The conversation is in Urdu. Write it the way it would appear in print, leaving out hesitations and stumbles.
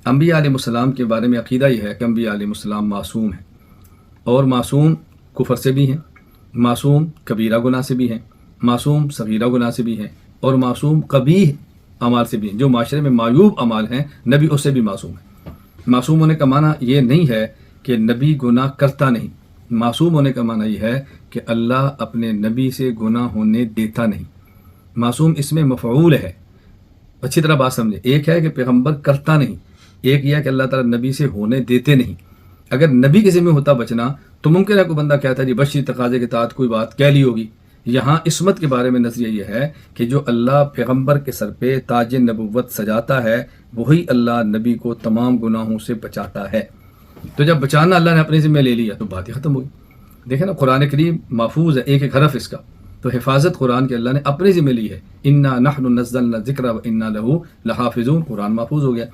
انبیاء علیہ السلام کے بارے میں عقیدہ یہ ہے کہ انبیاء علیہ السلام معصوم ہیں، اور معصوم کفر سے بھی ہیں، معصوم کبیرہ گناہ سے بھی ہیں، معصوم صغیرہ گناہ سے بھی ہیں، اور معصوم قبیح اعمال سے بھی ہیں۔ جو معاشرے میں معیوب اعمال ہیں نبی اس سے بھی معصوم ہیں۔ معصوم ہونے کا معنی یہ نہیں ہے کہ نبی گناہ کرتا نہیں، معصوم ہونے کا معنی یہ ہے کہ اللہ اپنے نبی سے گناہ ہونے دیتا نہیں۔ معصوم اس میں مفعول ہے، اچھی طرح بات سمجھے، ایک ہے کہ پیغمبر کرتا نہیں، ایک یہ ہے کہ اللہ تعالیٰ نبی سے ہونے دیتے نہیں۔ اگر نبی کے ذمہ ہوتا بچنا تو ممکن ہے کوئی بندہ کہتا ہے جی بشری تقاضے کے تحت کوئی بات کہہ لی ہوگی۔ یہاں عصمت کے بارے میں نظریہ یہ ہے کہ جو اللہ پیغمبر کے سر پہ تاج نبوت سجاتا ہے وہی اللہ نبی کو تمام گناہوں سے بچاتا ہے۔ تو جب بچانا اللہ نے اپنے ذمہ لے لیا تو بات ہی ختم ہوئی۔ دیکھیں نا قرآن کریم محفوظ ہے، ایک ایک حرف اس کا، تو حفاظت قرآن کے اللہ نے اپنے ذمہ لی ہے۔ انا نحن نزلنا الذکر وانا لہ لحافظون، قرآن محفوظ ہو گیا۔